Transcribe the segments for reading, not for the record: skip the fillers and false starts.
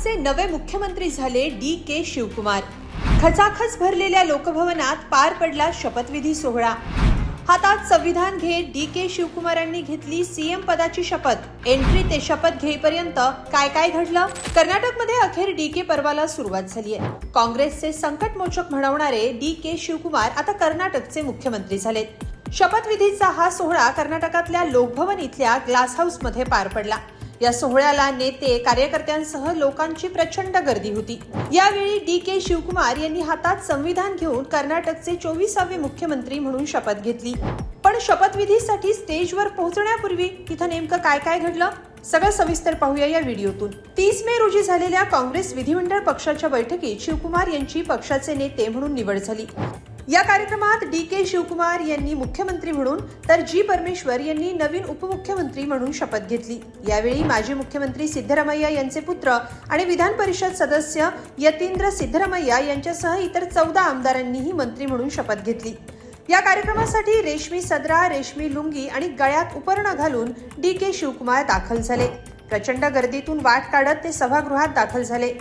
कर्नाटकचे नवे मुख्यमंत्री झाले डी.के. शिवकुमार। खचाखच भरलेल्या लोकभवनात पार पडला शपथविधी सोहळा। हातात संविधान घेत डी.के. शिवकुमारांनी घेतली सीएम पदाची शपथ। एंट्री ते शपथ घेईपर्यंत काय काय घडलं? कर्नाटकमध्ये अखेर डी.के. पर्वाला सुरुवात झाली आहे। काँग्रेसचे संकटमोचक म्हणवणारे डी.के. शिवकुमार आता कर्नाटकचे मुख्यमंत्री झालेत। शपथविधीचा हा सोहळा कर्नाटकातल्या लोकभवन इथल्या ग्लास हाऊस मध्ये पार पडला। या सोहळ्याला नेते कार्यकर्त्यांसह लोकांची प्रचंड गर्दी होती। यावेळी डी.के. शिवकुमार यांनी हातात संविधान घेऊन कर्नाटकचे 24वे मुख्यमंत्री म्हणून शपथ घेतली। पण शपथविधीसाठी स्टेजवर पोहोचण्यापूर्वी तिथं नेमकं काय काय घडलं सगळं सविस्तर पाहूया या व्हिडिओतून। 30 मे रोजी झालेल्या काँग्रेस विधिमंडळ पक्षाच्या बैठकीत शिवकुमार यांची पक्षाचे नेते म्हणून निवड झाली। या कार्यक्रमात डी.के. शिवकुमार यांनी मुख्यमंत्री म्हणून तर जी. परमेश्वर यांनी नवीन उपमुख्यमंत्री म्हणून शपथ घेतली। यावेळी माजी मुख्यमंत्री सिद्धरामय्या यांचे पुत्र आणि विधान परिषद सदस्य यतींद्र सिद्धरामय्या यांच्यासह इतर 14 आमदारांनीही मंत्री म्हणून शपथ घेतली। या कार्यक्रमासाठी रेशमी सदरा, रेशमी लुंगी आणि गळ्यात उपरणं घालून डी.के. शिवकुमार दाखल झाले। प्रचंड गर्दीतून वाट काढत ते सभागृहात दाखल झाले।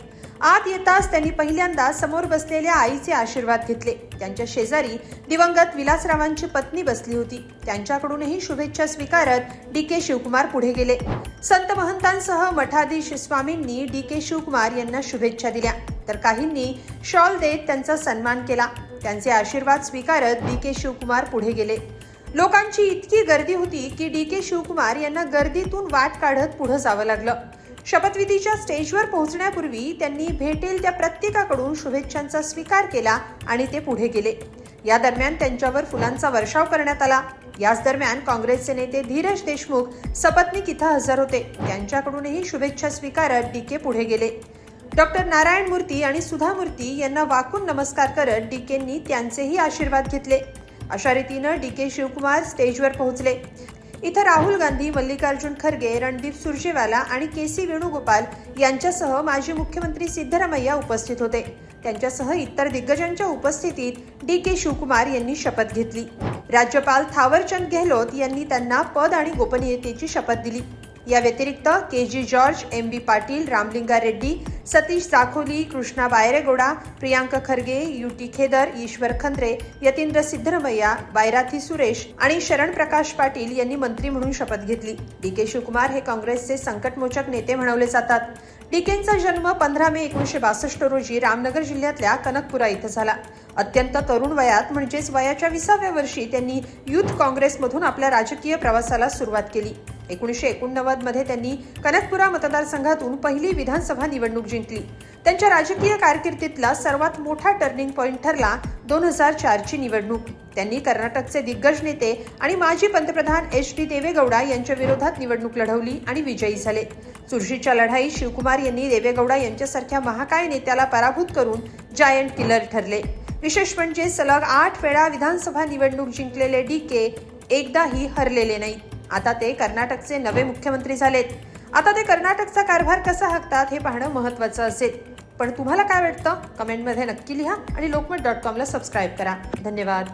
आत येताच त्यांनी पहिल्यांदा समोर बसलेल्या आईचे आशीर्वाद घेतले। त्यांच्या शेजारी दिवंगत विलासरावांची पत्नी बसली होती। त्यांच्याकडूनही शुभेच्छा स्वीकारत डी.के. शिवकुमार पुढे गेले। संत महंतांसह मठाधीश स्वामींनी डी.के. शिवकुमार यांना शुभेच्छा दिल्या, तर काहींनी शॉल देत त्यांचा सन्मान केला। त्यांचे आशीर्वाद स्वीकारत डी.के. शिवकुमार पुढे गेले। लोकांची इतकी गर्दी होती की डी.के. शिवकुमार यांना गर्दीतून वाट काढत पुढे जावं लागलं। शपथविधीच्या स्टेजवर पोहोचण्यापूर्वी त्यांनी भेटेल त्या प्रत्येकाकडून शुभेच्छांचा स्वीकार केला आणि ते पुढे गेले। या दरम्यान त्यांच्यावर फुलांचा वर्षाव करण्यात आला। याच दरम्यान काँग्रेसचे नेते धीरज देशमुख सपत्नीक इथं हजर होते। त्यांच्याकडूनही शुभेच्छा स्वीकारत डी.के. पुढे गेले। डॉक्टर नारायण मूर्ती आणि सुधा मूर्ती यांना वाकून नमस्कार करत डी.के.नी त्यांचेही आशीर्वाद घेतले। अशा रीतीनं डी.के. शिवकुमार स्टेजवर पोहोचले। इथं राहुल गांधी, मल्लिकार्जुन खरगे, रणदीप सुरजेवाला आणि के.सी. वेणुगोपाल यांच्यासह माजी मुख्यमंत्री सिद्धरामय्या उपस्थित होते। त्यांच्यासह इतर दिग्गजांच्या उपस्थितीत डी.के. शिवकुमार यांनी शपथ घेतली। राज्यपाल थावरचंद गेहलोत यांनी त्यांना पद आणि गोपनीयतेची शपथ दिली। या व्यतिरिक्त K G. George, M B. Patil, Ramalinga Reddy, Satish Jakholi, Krishna Byregowda, Priyank Kharge, U T. Khader, Eshwar Khandre, Yathindra Siddaramaiah, Byrathi Suresh आणि शरण प्रकाश पाटील यांनी मंत्री म्हणून शपथ घेतली। डी.के. शिवकुमार हे काँग्रेसचे संकटमोचक नेते म्हणवले जातात। डी.के.चा जन्म 15 मे 1962 रोजी रामनगर जिल्ह्यातल्या कनकपुरा इथं झाला। अत्यंत तरुण वयात म्हणजेच वयाच्या 20व्या वर्षी त्यांनी युथ काँग्रेसमधून आपल्या राजकीय प्रवासाला सुरुवात केली। 1989 मध्ये त्यांनी कनकपुरा मतदारसंघातून पहिली विधानसभा निवडणूक जिंकली। त्यांच्या राजकीय कारकिर्दीतला सर्वात मोठा टर्निंग पॉइंट ठरला 2004 ची निवडणूक। त्यांनी कर्नाटकचे दिग्गज नेते आणि माजी पंतप्रधान एच.डी. देवेगौडा यांच्या विरोधात निवडणूक लढवली आणि विजयी झाले। चुरशीच्या लढाईत शिवकुमार यांनी देवेगौडा यांच्यासारख्या महाकाय नेत्याला पराभूत करून जायंट किलर ठरले। विशेष म्हणजे सलग 8 वेळा विधानसभा निवडणूक जिंकलेले डी.के. एकदाही हरलेले नाही। आता ते कर्नाटकचे नवे मुख्यमंत्री झालेत। आता ते कर्नाटकचा कारभार कसा हाकतात हे पाहणं महत्त्वाचं असेल। पण तुम्हाला काय वाटतं? कमेंटमध्ये नक्की लिहा आणि lokmat.com ला सबस्क्राईब करा। धन्यवाद।